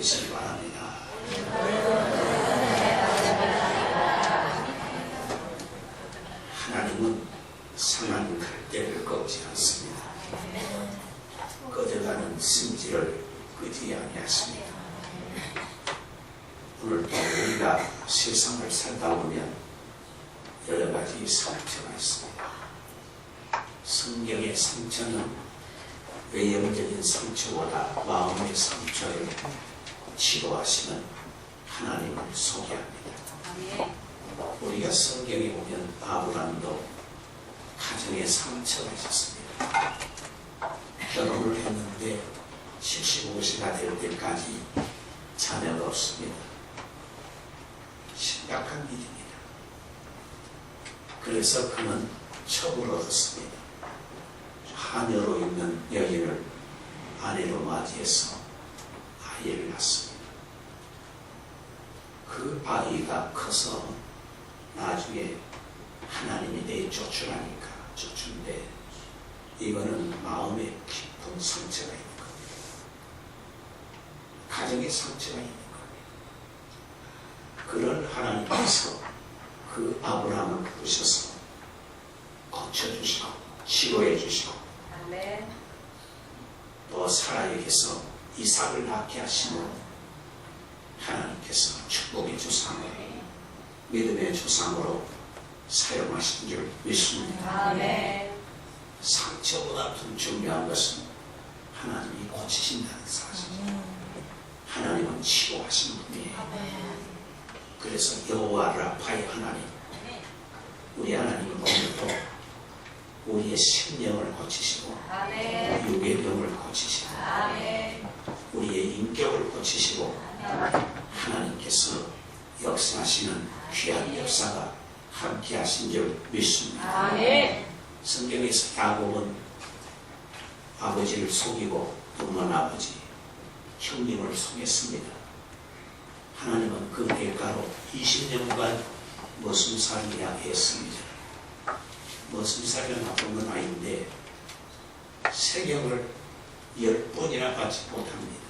되시기 바랍니다. 하나님은 상한 갈대를 꺾지 않습니다. 꺼져가는 심지를 끄지 아니하십니다. 오늘도 우리가 세상을 살다 보면 여러 가지 상처가 있습니다. 성경의 상처는 외형적인 상처보다 마음의 상처를 치료하시는 하나님을 소개합니다. 우리가 성경에 보면 아브라함도 가정에 상처가 있었습니다. 결혼을 했는데 75세가 될 때까지 자녀가 없습니다. 심각한 일입니다. 그래서 그는 첩을 얻었습니다. 하녀로 있는 여인을 아내로 맞이해서 아이를 낳습니다. 그 아이가 커서 나중에 하나님이 내쫓으라니까 쫓은데 이거는 마음에 깊은 상처가 있는 겁니다. 가정에 상처가 있는 겁니다. 그런 하나님께서 그 아브라함을 부르셔서 고쳐주시고 치료해 주시고 또 사라에게서 이삭을 낳게 하시고 하나님께서 축복의 조상으로 믿음의 조상으로 사용하신 줄 믿습니다. 아멘. 상처보다 더 중요한 것은 하나님이 고치신다는 사실. 하나님은 치료하시는 분이에요. 그래서 여호와 라파의 하나님, 우리 하나님은 오늘도 우리의 심령을 고치시고 육의 병을 고치시고 우리의 인격을 고치시고 하나님께서 역사하시는 귀한 역사가 함께 하신 줄 믿습니다. 성경에서 야곱은 아버지를 속이고 또는 아버지, 형님을 속였습니다. 하나님은 그 대가로 20년간 머슴살이라 했습니다. 머슴살이가 나쁜 건 아닌데 세경을 10번이나 받지 못합니다.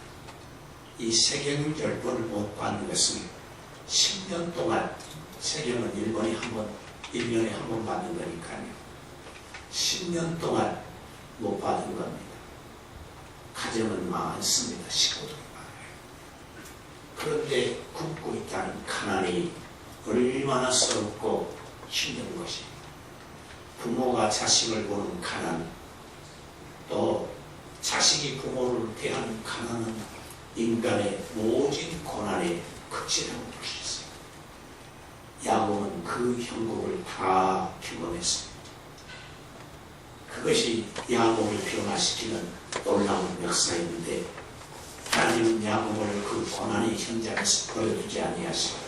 이 세경을 10번을 못 받는 것은 10년 동안 세경은 1년에 한 번 받는 거니까요. 10년 동안 못 받은 겁니다. 가정은 많습니다. 식구들이 많아요. 그런데 굶고 있다는 가난이 얼마나 서럽고 힘든 것이. 부모가 자식을 보는 가난, 또 자식이 부모를 대하는 가난은 인간의 모진 고난의 극치라고 볼 수 있어요. 야곱은 그 형국을 다 경험했습니다. 그것이 야곱을 변화시키는 놀라운 역사였는데 하나님은 야곱을 그 고난의 현장에서 보여주지 아니하시고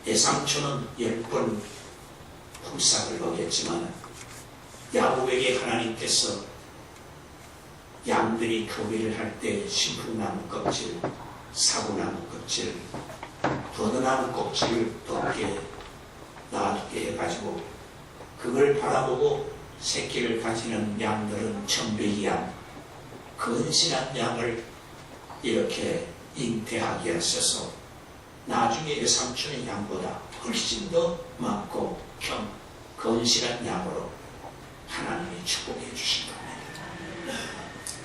애삼촌은 10번 품삯을 먹였지만 야곱에게 하나님께서 양들이 교배를 할 때 신풍나무 껍질, 사구나무 껍질, 버드나무 껍질을 덮게 놔두게 해가지고 그걸 바라보고 새끼를 가지는 양들은 천백이 양, 근실한 양을 이렇게 잉태하게 하셔서 나중에 외삼촌의 양보다 훨씬 더 많고 건실한 양으로 하나님이 축복해 주신 겁니다.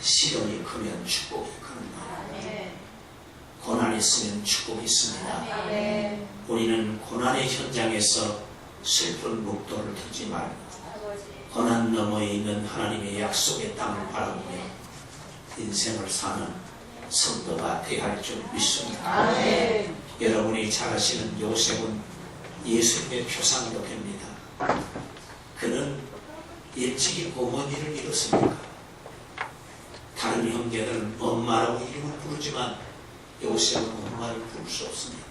시련이 크면 축복이 크는 고난이 있으면 축복이 있습니다. 우리는 고난의 현장에서 슬픈 묵도를 들지 말고 고난 너머에 있는 하나님의 약속의 땅을 바라보며 인생을 사는 성도가 되어야 할 줄 믿습니다. 여러분이 잘 아시는 요셉은 예수님의 표상으로 됩니다. 그는 일찍이 어머니를 잃었습니다. 다른 형제들은 엄마라고 이름을 부르지만 요셉은 엄마를 부를 수 없습니다.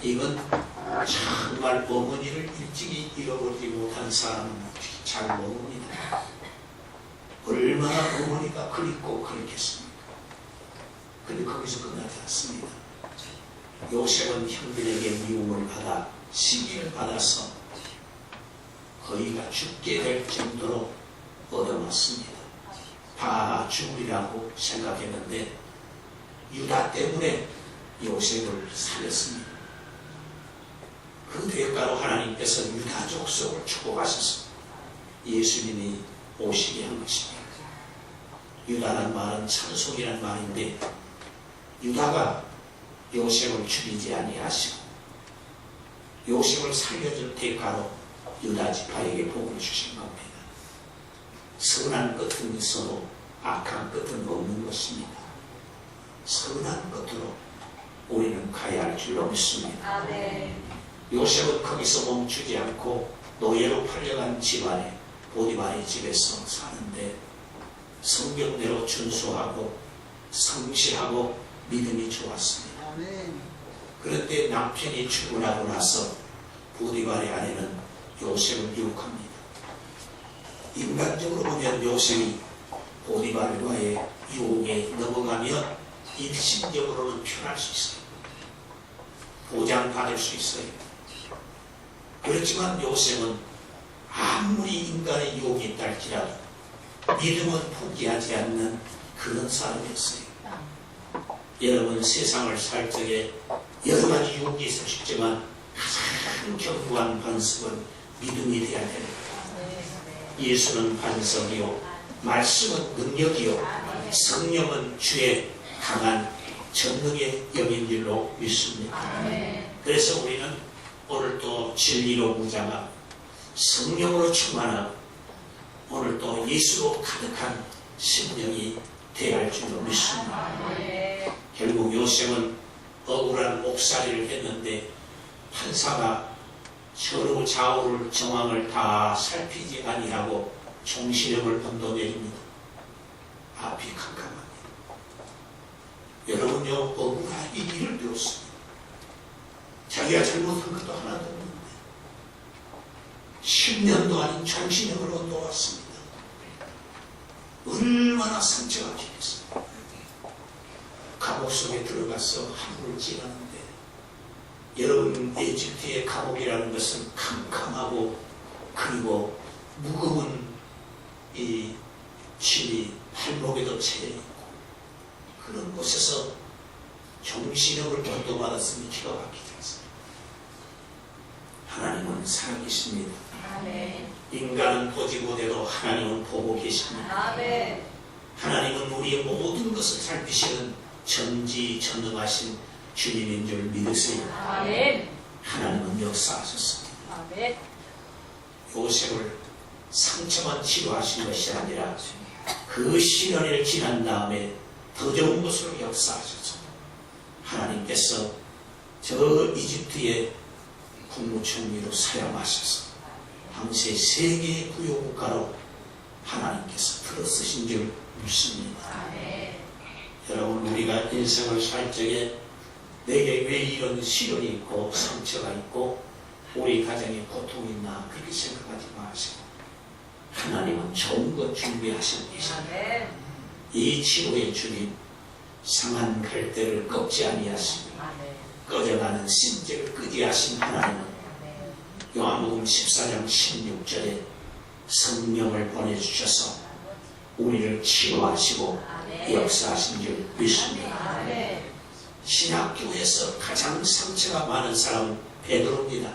이건 정말 어머니를 일찍이 잃어버리지 못한 사람은 잘 모릅니다. 얼마나 어머니가 그립고 그렇겠습니까? 근데 거기서 끝나지 않습니다. 요셉은 형들에게 미움을 받아 시기를 받아서 거의가 죽게 될 정도로 얻어맞습니다. 다 죽으리라고 생각했는데 유다 때문에 요셉을 살렸습니다. 그 대가로 하나님께서 유다 족속을 축복하셔서 예수님이 오시게 한 것입니다. 유다란 말은 찬송이란 말인데 유다가 요셉을 죽이지 아니하시고 요셉을 살려줄 대가로 유다 지파에게 복을 주신 겁니다. 선한 끝은 있어도 악한 끝은 없는 것입니다. 선한 끝으로 우리는 가야 할 줄로 믿습니다. 아멘. 요셉은 거기서 멈추지 않고 노예로 팔려간 집안에 보디발의 집에서 사는데 성경대로 준수하고 성실하고 믿음이 좋았습니다. 그런데 남편이 출근하고 나서 보디발의 아내는 요셉을 유혹합니다. 인간적으로 보면 요셉이 보디발과의 유혹에 넘어가면 일심적으로는 편할 수 있어요. 보장받을 수 있어요. 그렇지만 요셉은 아무리 인간의 유혹이 있다 할지라도 믿음은 포기하지 않는 그런 사람이었어요. 여러분 세상을 살 적에 여러 가지 유혹이 있을 수 있지만 가장 견고한 반석은 믿음이 되어야 됩니다. 예수는 반석이요 말씀은 능력이요 성령은 주의 강한 전능의 영인 줄로 믿습니다. 그래서 우리는 오늘 또 진리로 무장하고 성령으로 충만하고 오늘 또 예수로 가득한 심령이 되어야 할 줄로 믿습니다. 결국 요셉은 억울한 옥살이를 했는데 판사가 서로 좌우를 정황을 다 살피지 아니하고 종신형을 건너내립니다. 앞이 캄캄합니다. 여러분요 억울한 이 일을 배웠습니다. 자기가 잘못한 것도 하나도 없는데 10년도 아닌 종신형을 얻어왔습니다. 얼마나 상처가 깊겠어요. 감옥 속에 들어가서 하루를 지나는데 여러분 이집트의 감옥이라는 것은 캄캄하고 그리고 무거운 이 침이 발목에도 채여있고 그런 곳에서 종신형을 권도받았으니 기가 막히지 않습니다. 하나님은 살아계십니다. 인간은 보지 못해도 하나님은 보고 계십니다. 하나님은 우리의 모든 것을 살피시는 전지전능하신 주님인 줄 믿으세요. 하나님은 역사하셨습니다. 요셉을 상처만 치료하신 것이 아니라 그 시련을 지난 다음에 더 좋은 것으로 역사하셔서 하나님께서 저 이집트의 국무총리로 사용하셔서 당시 세계의 부요국가로 하나님께서 들어쓰신 줄 믿습니다. 여러분 우리가 인생을 살 적에 내게 왜 이런 시련이 있고 상처가 있고 우리 가정에 고통이 있나 그렇게 생각하지 마시고 하나님은 좋은 것 준비하신 계십니다. 이 치료의 주님 상한 갈대를 꺾지 아니하시고 꺼져가는 심재를 끄지 하신 하나님은 요한복음 14장 16절에 성령을 보내주셔서 우리를 치료하시고 역사하신 줄 믿습니다. 신학교에서 가장 상처가 많은 사람은 베드로입니다.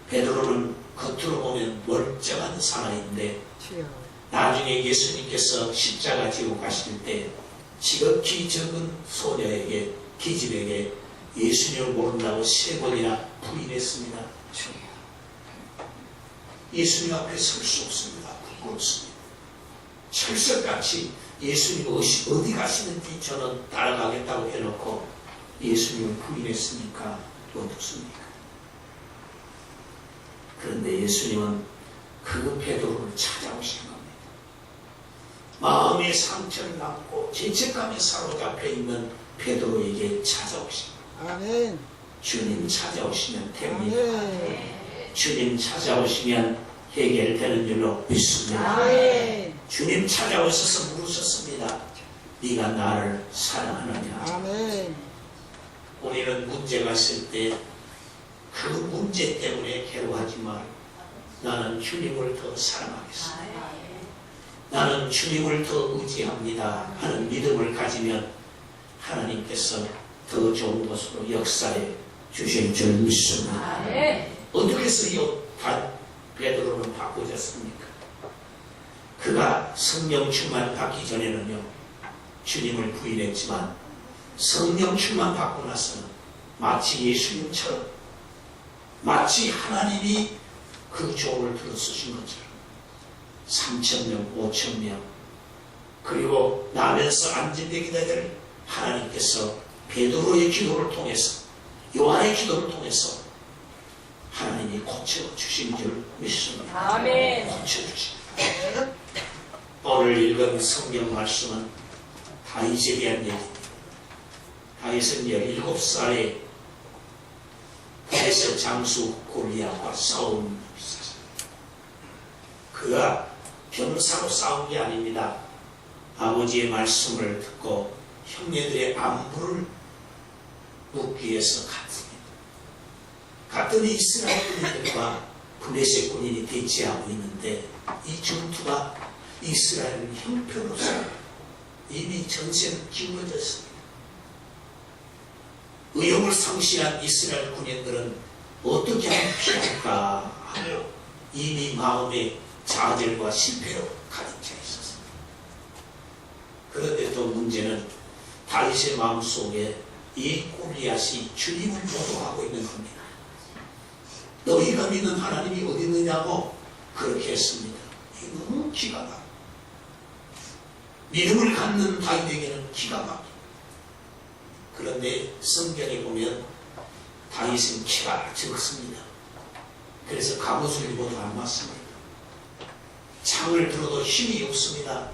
베드로는 겉으로 보면 멀쩡한 사나이인데 나중에 예수님께서 십자가 지고 가실 때 지극히 적은 소녀에게 기집에게 예수님을 모른다고 3번이나 부인했습니다. 예수님 앞에 설 수 없습니다. 부끄럽습니다. 철석같이 예수님 어디 가시는지 저는 따라가겠다고 해놓고 예수님을 부인했으니까 어떻습니까? 그런데 예수님은 그 베드로를 찾아오신 겁니다. 마음의 상처를 안고 죄책감에 사로잡혀 있는 베드로에게 찾아오신 겁니다. 주님 찾아오시면 됩니다. 주님 찾아오시면 해결되는 줄로 믿습니다. 주님 찾아오셔서 물으셨습니다. 네가 나를 사랑하느냐? 우리는 문제가 있을 때 그 문제 때문에 괴로워하지 말고 나는 주님을 더 사랑하겠습니다. 나는 주님을 더 의지합니다 하는 믿음을 가지면 하나님께서 더 좋은 것으로 역사해 주실 줄 믿습니다. 어떻게 해서 베드로는 바꿔졌습니까? 그가 성령 충만 받기 전에는요, 주님을 부인했지만 성령 충만 받고 나서는 마치 예수님처럼, 마치 하나님이 그 종을 들어쓰신 것처럼 3,000명, 5,000명, 그리고 나면서 안진대 기다들 하나님께서 베드로의 기도를 통해서, 요한의 기도를 통해서 하나님이 고쳐주신 줄 믿습니다. 아멘. 고쳐주십니다. 오늘 읽은 성경 말씀은 다윗에 대한 얘기입니다. 다윗은 17살에 블레셋 장수 골리앗과 싸운 사람입니다. 그가 병사로 싸운 게 아닙니다. 아버지의 말씀을 듣고 형제들의 안부를 묻기 위해서 갔습니다. 갔더니 이스라엘 군인들과 블레셋 군인이 대치하고 있는데 이 전투가 이스라엘 형편으로서 이미 전세는 기울어졌습니다. 의욕을 상실한 이스라엘 군인들은 어떻게 하면 피할까 하고 이미 마음에 좌절과 실패로 가득 차 있었습니다. 그런데 또 문제는 다윗의 마음속에 이 골리앗이 주님을 모독하고 있는 겁니다. 너희가 믿는 하나님이 어디 있느냐고 그렇게 했습니다. 이게 너무 기가 막혀. 믿음을 갖는 다윗에게는 기가 막혀. 그런데 성경에 보면 다윗은 키가 적습니다. 그래서 갑옷을 입어도 안 맞습니다. 창을 들어도 힘이 없습니다.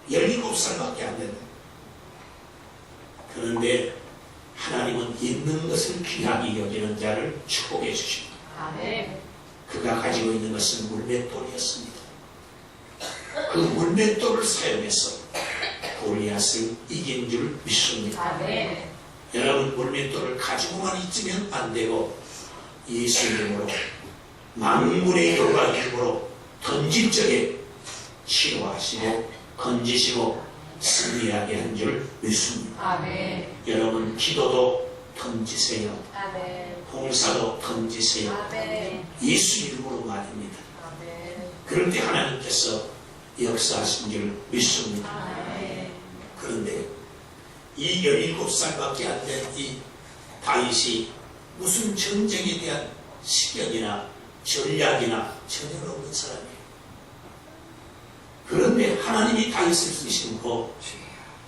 17살밖에 안 된다. 그런데 하나님은 있는 것을 귀하게 여기는 자를 축복해 주십니다. 아멘. 그가 가지고 있는 것은 물맷돌이었습니다. 그 물맷돌을 사용해서 골리앗을 이긴 줄 믿습니다. 아멘. 여러분, 물맷돌을 가지고만 있으면 안 되고 예수 이름으로 만군의 여호와 이름으로 던질 적에 치료하시고 건지시고 승리하게 한 줄 믿습니다. 아멘. 여러분, 기도도 던지세요. 아멘. 봉사도 던지세요. 아멘. 예수 이름으로 말입니다. 아멘. 그럴 때 하나님께서 역사하신 줄 믿습니다. 아멘. 그런데 이 17살밖에 안 된 이 다윗이 무슨 전쟁에 대한 식견이나 전략이나 전혀 없는 사람이에요. 그런데 하나님이 다윗을 쓰시고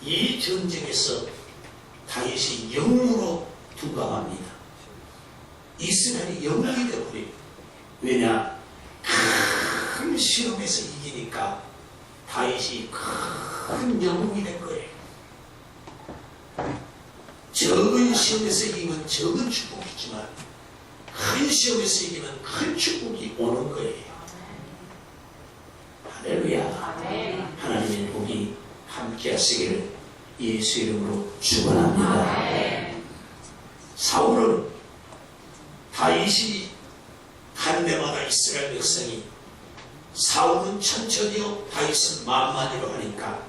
이 전쟁에서 다윗이 영으로 둔감합니다. 이스라엘이 영웅이 되어버려요. 왜냐? 큰 시험에서 이기니까 다윗이 큰 영웅이 된 거예요. 적은 시험에서 이기면 적은 축복이지만 큰 시험에서 이기면 큰 축복이 오는 거예요. 할렐루야. 아멘. 하나님의 복이 함께 하시기를 예수 이름으로 축원합니다. 아멘. 사울은 다윗이 간 데마다 이스라엘 백성이 사울은 천천히요 다윗은 만만히로 하니까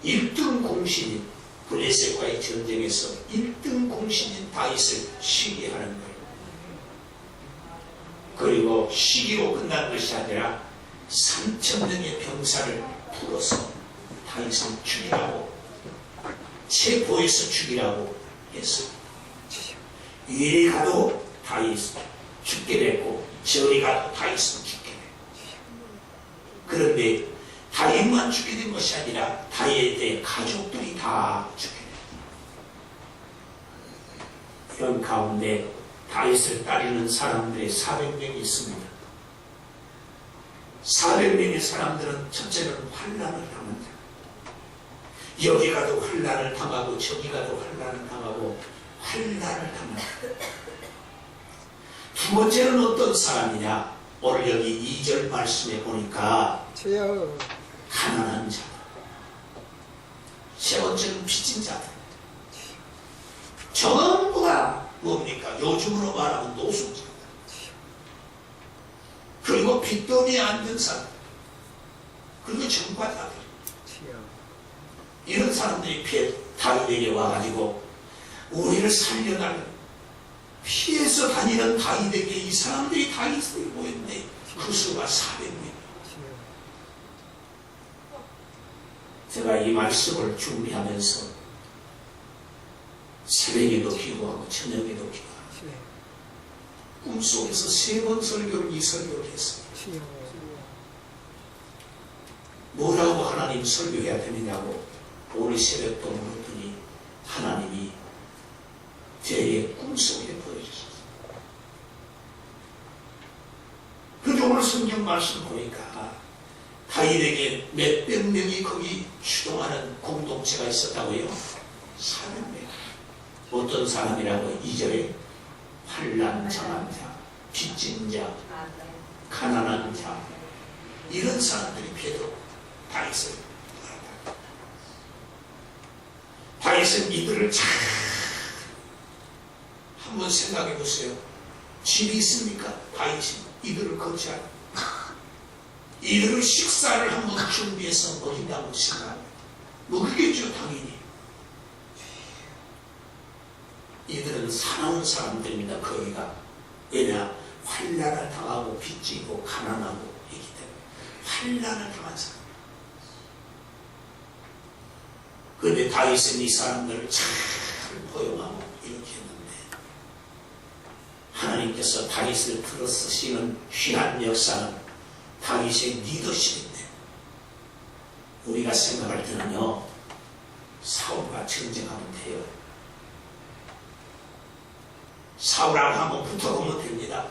1등 공신인 블레셋과의 전쟁에서 1등 공신인 다윗을 시기하는 거예요. 그리고 시기로 끝난 것이 아니라 3,000명의 병사를 풀어서 다윗을 죽이라고, 체포해서 죽이라고 했어요. 이리 가도 다윗 죽게 됐고 저리 가도 다윗은 죽게 됐고, 그런데 다윗만 죽게 된 것이 아니라 다윗의 가족들이 다 죽게 됐고, 이런 가운데 다윗을 따르는 사람들이 400명이 있습니다. 400명의 사람들은 첫째는 환난을 당한다. 여기 가도 환난을 당하고 저기 가도 환난을 당하고 환난을 당한다. 두 번째는 어떤 사람이냐? 오늘 여기 2절 말씀에 보니까 가난한 자다. 세 번째는 빚진 자다. 전부가 뭡니까? 요즘으로 말하면 노숙자다. 그리고 빚더미에 앉은 사람, 그리고 전과자들. 이런 사람들이 다윗에게 와가지고 우리를 살려달라 피해서 다니는 다윗에게 이 사람들이 다윗을 모였는데 그 수가 400명. 제가 이 말씀을 준비하면서 새벽에도 기도하고 저녁에도 기도하고 꿈속에서 3번 설교를 이 설교를 했습니다. 뭐라고 하나님 설교해야 되느냐고 오늘 새벽도 물었더니 하나님이 제 꿈속에 보여주셨어요. 그런데 오늘 성경 말씀 보니까 다윗에게 몇백 명이 거기 추동하는 공동체가 있었다고요? 400명. 어떤 사람이라고 2절에 환난 당한 자, 빚진 자, 가난한 자 이런 사람들이 베드로 다윗을 따랐다. 다윗은 이들을 잘 한번 생각해 보세요. 집이 있습니까? 다윗이 이들을 거치하고 이들을 식사를 한번 준비해서 먹인다고 생각합니다. 먹이겠죠 당연히. 이들은 사나운 사람들입니다. 거기가. 왜냐? 환난을 당하고 빚지고 가난하고 있기 때문에 환난을 당한 사람. 그런데 다윗은 이 사람들을 잘 포용하고 이렇게 했는데 하나님께서 다윗을 들어 쓰시는 귀한 역사는 다윗의 리더십인데 우리가 생각할 때는요 사울과 전쟁하면 돼요. 사울하고 한번 붙어보면 됩니다.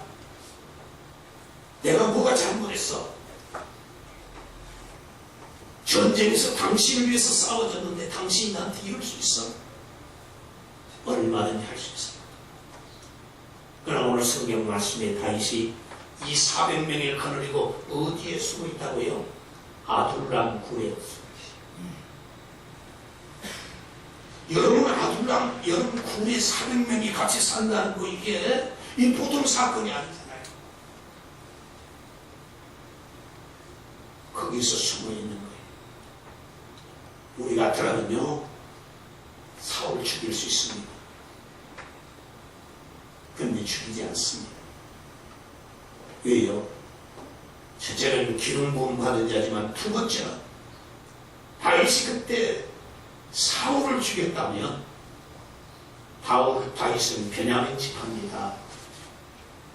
내가 뭐가 잘못했어? 전쟁에서 당신을 위해서 싸워줬는데 당신이 나한테 이럴 수 있어? 얼마든지 할 수 있어. 그러나 오늘 성경 말씀에 다윗이 이 400명을 거느리고 어디에 숨어 있다고요? 아둘람 굴에 여러분 아둘람 여러분 굴에 400명이 같이 산다는 거 이게 이 보통 사건이 아니잖아요. 거기서 숨어 있는 거예요. 우리 같으라면요 사울 죽일 수 있습니다. 그런데 죽이지 않습니다. 왜요? 첫째는 기름 부음 받은 자지만 두 번째는 다윗이 그때 사울을 죽였다면 다윗은 베냐민 지파입니다.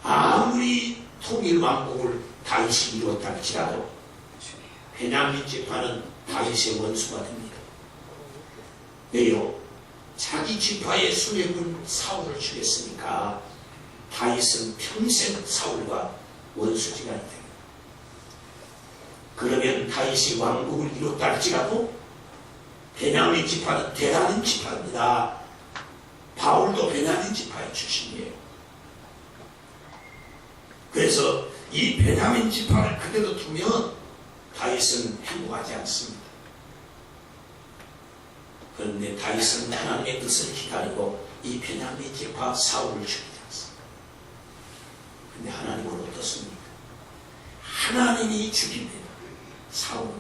아무리 통일 왕국을 다윗이 이루었다 할지라도 베냐민 지파는 다윗의 원수가 됩니다. 왜요? 자기 지파의 수뇌군 사울을 죽였으니까 다윗은 평생 사울과 원수지간이 됩니다. 그러면 다윗이 왕국을 이뤘다 할지라도 베냐민 지파는 대단한 지파입니다. 바울도 베냐민 지파의 출신이에요. 그래서 이 베냐민 지파를 그대로 두면 다윗은 행복하지 않습니다. 그런데 다윗은 하나님의 뜻을 기다리고 이 베냐민 지파 사울을 죽이지 않습니다. 그런데 하나님은 어떻습니까? 하나님이 죽입니다. 사울을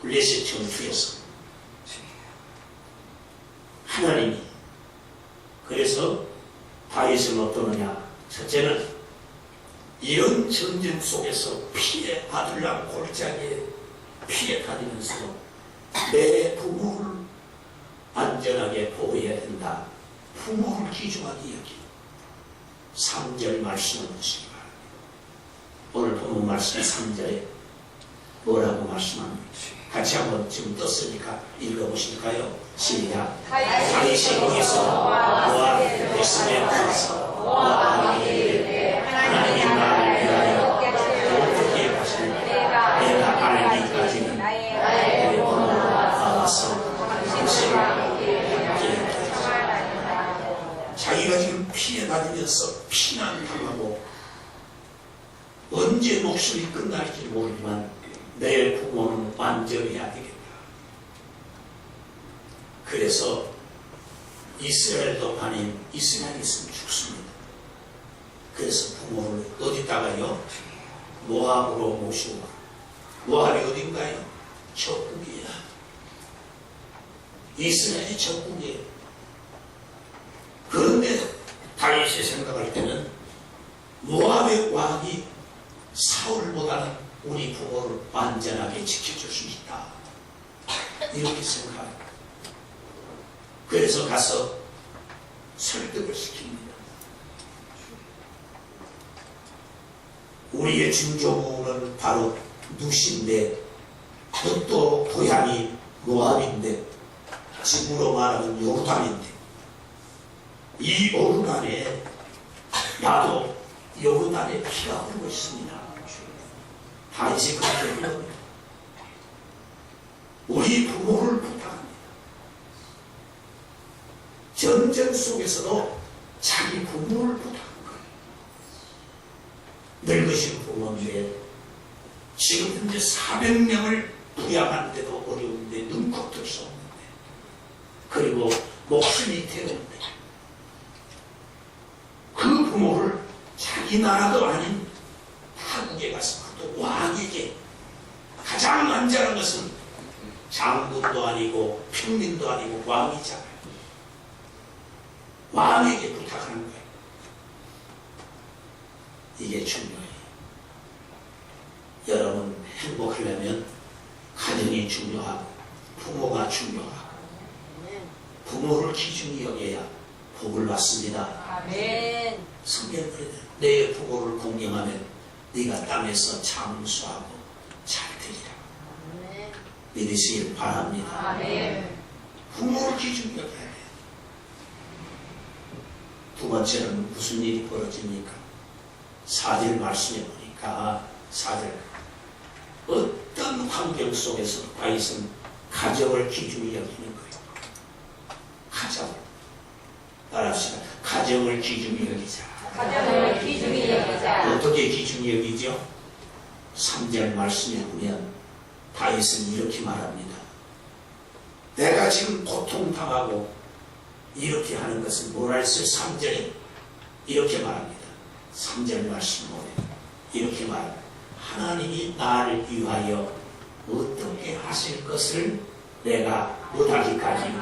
블레셋 전투에서 하나님이. 그래서 다윗은 어떠느냐? 첫째는 이런 전쟁 속에서 피해 아둘람 골짜기에 피해 다니면서 내 부모를 안전하게 보호해야 된다. 부모를 귀중하게 여기 3절 말씀을 보시기 바랍니다. 오늘 본문 말씀 3절에 뭐라고 말씀합니까? 같이 한번 지금 떴으니까 읽어보실까요? 시작. 다윗이 거기서 모압 베스에 가서 모압 이르되 하나님이 나를 위하여 어떻게 하시니 내가 알기까지는 나의 몸으로 와서 당신을 함께 자기가 지금 피해 다니면서 피난당하고 언제 목숨이 끝날지 모르지만 내 부모는 완전히 해야 되겠다. 그래서 이스라엘도 아닌 이스라엘이 있으면 죽습니다. 그래서 부모를 어디다가요? 모압으로 모시고 모압이 어딘가요? 적국이야. 이스라엘의 적국이에요. 그런데 다윗이 생각할 때는 모압의 왕이 사울보다는 우리 부모를 완전하게 지켜줄 수 있다, 이렇게 생각합니다. 그래서 가서 설득을 시킵니다. 우리의 중조부는 바로 누시인데, 또 고향이 모압인데, 지구로 말하면 요르단인데, 이 요르단에 나도 요르단에 피가 흐르고 있습니다. 다윗이 그렇게 부릅니다. 우리 부모를 부탁합니다. 전쟁 속에서도 자기 부모를 부탁한 거예요. 늙으신 부모인데 지금 현재 400명을 부양하는데도 어려운데 눈코 뜰 수 없는데, 그리고 목숨이 태우는데 그 부모를 자기 나라도 아닌 타국에 가서, 또 왕에게, 가장 안전한 것은 장군도 아니고 평민도 아니고 왕이잖아요. 왕에게 부탁하는 거예요. 이게 중요해요. 여러분 행복하려면 가정이 중요하고 부모가 중요하고 부모를 기준히 여겨야 복을 받습니다. 아멘. 성경 그래요. 내 부모를 공경하면 네가 땅에서 장수하고 잘 되리라. 아멘. 믿으시길 바랍니다. 아멘. 부모를 기준히 여겨야 돼요. 두 번째는 무슨 일이 벌어집니까? 4절 말씀해 보니까 4절, 어떤 환경 속에서 다윗은 가정을 기준히 여기는 거예요. 가정. 따라합시다. 가정을 기준히 여기자. 가정을 기준히 여기자. 어떻게 기준히 여기죠? 3절 말씀에 보면 다윗은 이렇게 말합니다. 내가 지금 고통당하고 이렇게 하는 것은 뭐라 했어요? 3절에 이렇게 말합니다. 3절 말씀 보면 이렇게 말합니다. 하나님이 나를 위하여 어떻게 하실 것을 내가 못하기까지,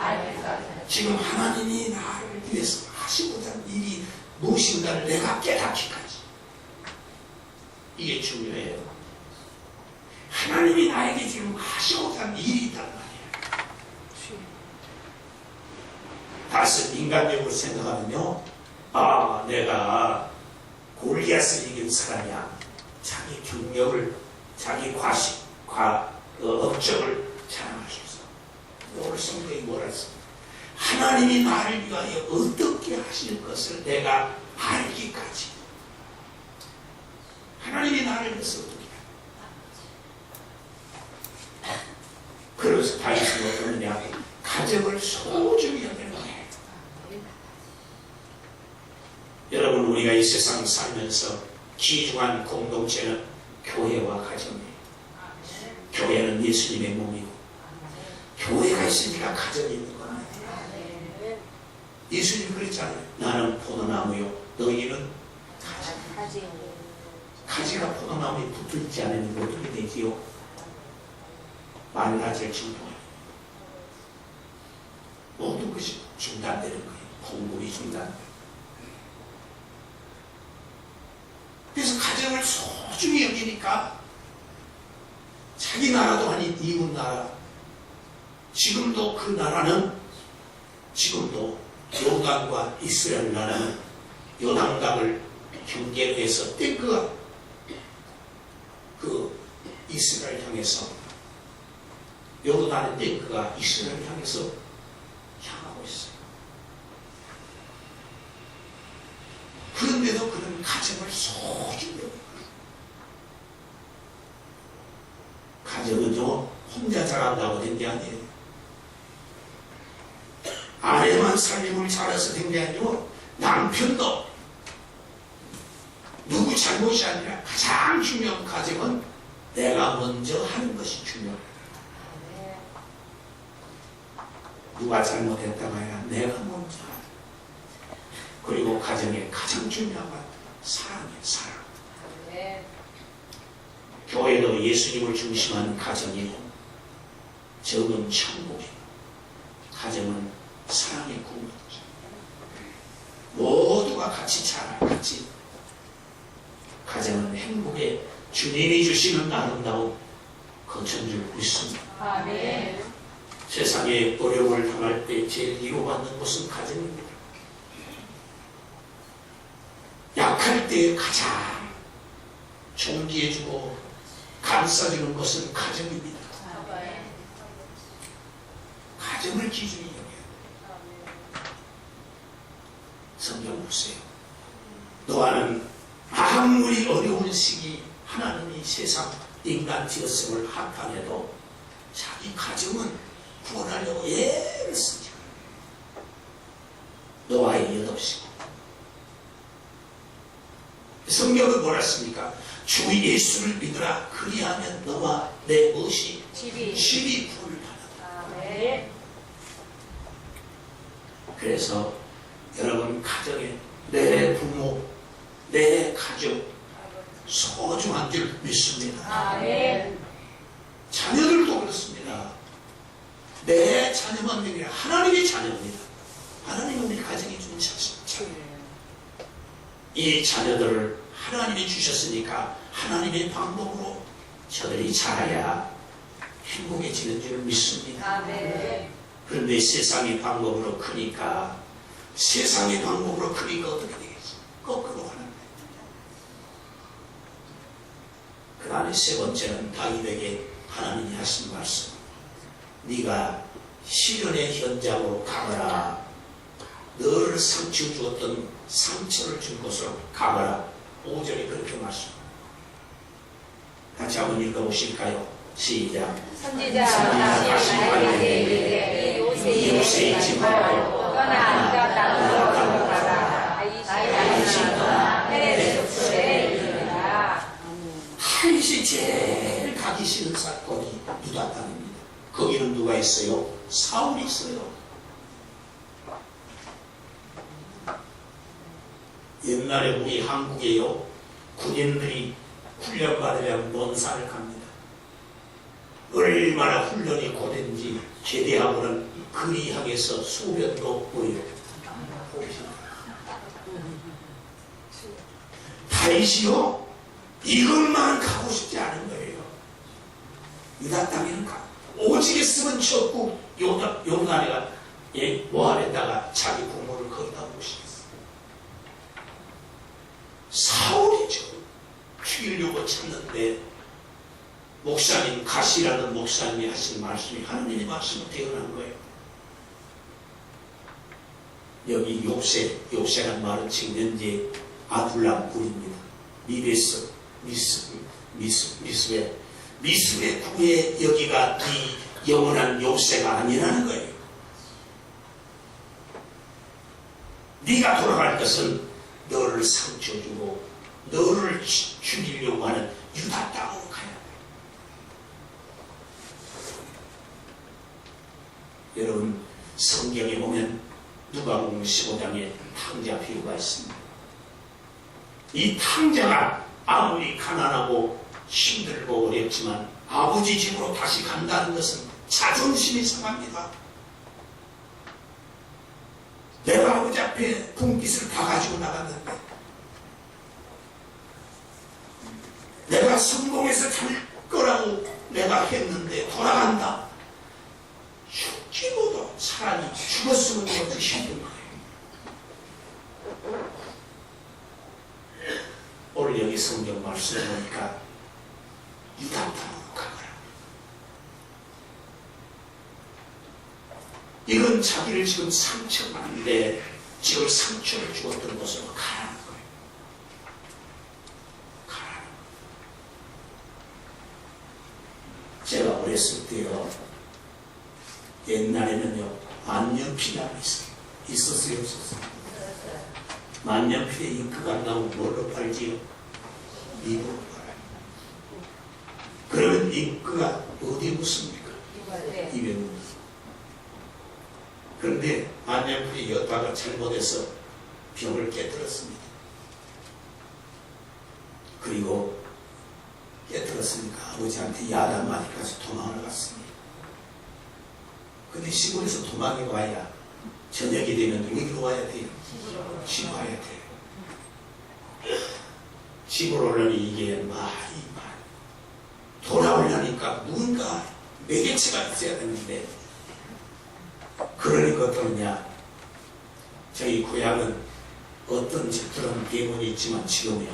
지금 하나님이 나를 위해서 하시고자 하는 일이 무엇인가를 내가 깨닫기까지, 이게 중요해요. 하나님이 나에게 지금 하시고자 하는 일이 있단 말이에요. 다시 인간적으로 생각하면요, 아, 내가 골리앗을 이긴 사람이야. 자기 경력을, 자기 업적을 자랑할 수 있어. 오늘 성경이 뭐라 했습니까? 하나님이 나를 위하여 어떻게 하실 것을 내가 알기까지. 하나님이 나를 위해서 어떻게 할까? 그래서 다윗은 어떠느냐? 가정을 소중히 여기는 거예요. 여러분, 우리가 이 세상 살면서 귀중한 공동체는 교회와 가정이에요. 교회는 예수님의 몸이고, 교회가 있으니까 가정이 있는 겁니다. 예수님 그랬잖아요. 나는 포도나무요, 너희는 가지. 가지가 포도나무에 붙어있지 않으면 어떻게 되지요? 말라질 정도예요. 모든 것이 중단되는 거예요. 공급이 중단돼요. 그래서 가정을 소중히 여기니까 자기 나라도 아닌 이웃 나라, 지금도 그 나라는, 지금도 요단과 이스라엘 나라는 요단강을 경계로 해서 탱크가 그 이스라엘 향해서, 요단의 탱크가 이스라엘 향해서 향하고 있어요. 그런데도 그는 가정을 소중히 여기는 거예요. 가정은요, 혼자 자란다고 된 게 아니에요. 아내만 살림을 잘해서 된 게 아니고, 남편도 누구 잘못이 아니라 가장 중요한 가정은 내가 먼저 하는 것이 중요하다. 누가 잘못했다고 해야 내가 먼저 하는. 그리고 가정의 가장 중요한 건 사랑이에요. 사랑. 교회도 예수님을 중심한 가정이고, 적은 천국이고, 가정은 사랑의 궁극이죠. 모두가 같이 자라, 같이. 가정은 행복의 주님이 주시는 아름다운 거처인 줄 믿습니다. 아멘. 세상에 어려움을 당할 때 제일 위로받는 곳은 가정입니다. 약할 때 가장 존귀해주고 감싸주는 것은 가정입니다. 가정을 기준이 여겨요. 성경 보세요. 노아는 아무리 어려운 시기 하나님이 세상 인간 지었음을 한탄해도 자기 가정은 구원하려고 애를 쓰죠. 노아의 8식. 성경은 뭐라 씁니까? 주 예수를 믿으라. 그리하면 너와 내 무엇이 집이 구원을 받았다. 아멘. 그래서 여러분 가정에 내 부모, 내 가족 소중한 줄 믿습니다. 아멘. 자녀들도 그렇습니다. 내 자녀만 아니라 하나님의 자녀입니다. 하나님은 우리 가정에 준 자녀. 이 자녀들을 하나님이 주셨으니까 하나님의 방법으로 저들이 자라야 행복해지는 줄 믿습니다. 아멘. 그런데 세상의 방법으로 크니까 어떻게 되겠어? 거꾸로 하는 거예요. 그 다음에 세 번째는 다윗에게 하나님이 하신 말씀. 네가 시련의 현장으로 가거라. 너를 상처 주었던 상처를 준 곳으로 가거라. 5절에 그렇게 말씀합니다. 같이 한번 읽어보실까요? 시작. 선지자 다시 나에게 이르되 이 요새의 집 말고 떠나 네가 땅으로 들어가라. 아이시 떠나 헤레 족속에 이르리라. 다윗이 제일 가기 싫은 사건이 유다 땅입니다. 거기는 누가 있어요? 사울이 있어요. 옛날에 우리 한국에요, 군인들이 훈련받으려면 먼 산을 갑니다. 얼마나 훈련이 고된지 제대하고는 그리항에서 수변도 보여. 다윗이요, 이것만 가고 싶지 않은 거예요. 유다 땅에는 오직 있으면 쳤고 요단에가 모압에다가 자기 부모를 거기다 모시겠어요. 사울이죠. 죽이려고 찾는데 목사님, 가시라는 목사님이 하신 말씀이 하나님의 말씀을 대언한 거예요. 여기 욥세란 말은 지금 현재 아둘람 굴입니다. 미스의 구에 여기가 네 영원한 욥세가 아니라는 거예요. 네가 돌아갈 것은 너를 상처 주고 너를 죽이려고 하는 유다 땅으로 가야 돼. 여러분, 성경에 보면 누가복음 15장에 탕자 비유가 있습니다. 이 탕자가 아무리 가난하고 힘들고 어렵지만 아버지 집으로 다시 간다는 것은 자존심이 상합니다. 내가 아버지 앞에 분깃을 다 가지고 나갔는데, 내가 성공해서 잘 거라고 내가 했는데 돌아간다. 죽기보다 차라리 죽었으면 더 힘든 거예요. 오늘 여기 성경 말씀을 보니까 유다 땅으로 가거라. 이건 자기를 지금 상처받는데 지금 상처를 주었던 곳으로 가라는 거예요. 가라는 거예요. 제가 어렸을 때요, 옛날에는요, 만년필이 있었어요, 없었어요? 만년필에 잉크가 나오면 뭘로 팔지요? 입으로 팔아요. 그러면 잉크가 어디에 묻습니까? 입에 묻습니다. 그런데 만년필이 여다가 잘못해서 병을 깨뜨렸습니다. 그리고 깨뜨렸으니까 아버지한테 야단 맞이 가서 도망을 갔습니다. 그 근데 시골에서 도망이 와야 저녁이 되면 어디로 와야 돼요? 집으로 와야 돼요. 집으로 오려니 이게 말이 돌아오려니까 뭔가 매개체가 있어야 되는데, 그러니까 어떠냐, 저희 고향은 어떤 집들은 대문이 있지만 지금요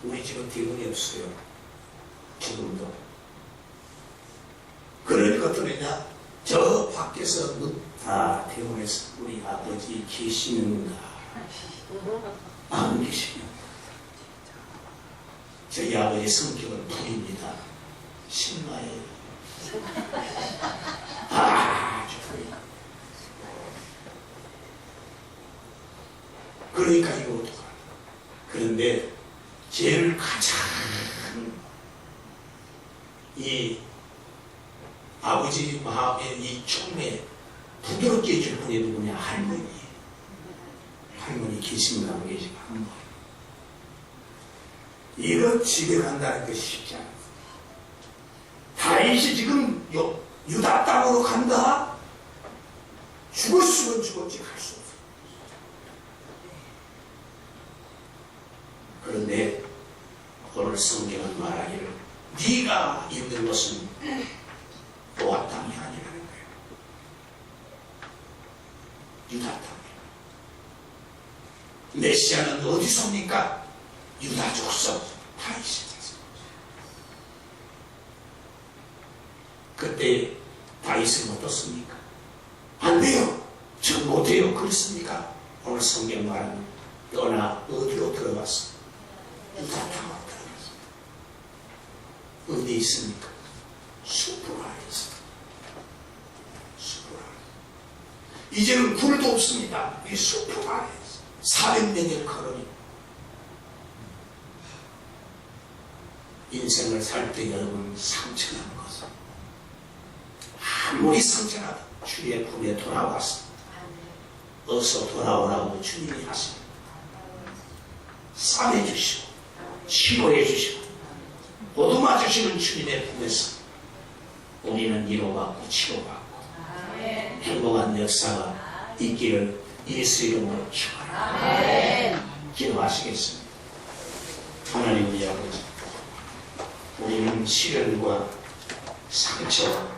우리 집은 대문이 없어요. 지금도. 그러니까 어떠냐, 저 밖에서 묻다 대문에서 우리 아버지 계시는가 안 계시는가. 저희 아버지 성격은 불입니다. 신마예요. 아주 불이에요. 그러니까 이거 어떡하. 그런데 제일 가장 이 아버지 마음의 이 촉매 부드럽게 해줄 분이 누구냐? 할머니. 할머니 계신가 안 계신가? 이거 집에 간다는 것이 쉽지 않아요. 다윗이 지금 유다 땅으로 간다? 죽었으면 죽었지 갈 수 없어. 그런데 오늘 성경은 말하기를 네가 있는 것은 모압 땅이 아니라는 거예요. 유다 땅이에요. 메시아는 어디서 옵니까? 유다 족속 다윗에서. 그때 다윗은 어떻습니까? 안 돼요. 저 못해요. 그렇습니까? 오늘 성경 말하는 떠나 어디로 들어갔어? 유다 땅으로 들어갔어. 어디 있습니까? 숲으로 안에 있어. 숲으로 안에. 이제는 굴도 없습니다. 이 숲으로 안에 있어. 400명의 걸음이. 인생을 살 때 여러분 상처난 것은 아무리 상처나도 주의 품에 돌아왔어. 어서 돌아오라고 주님이 하십니다. 싸매 주시고 치료해 주시고 보듬어 주시는 주님의 품에서 우리는 위로받고 치료받고 행복한 역사가 있기를 예수 이름으로 축원합니다. 기도하시겠습니다. 하나님 우리 아버지, 우리는 시련과 상처와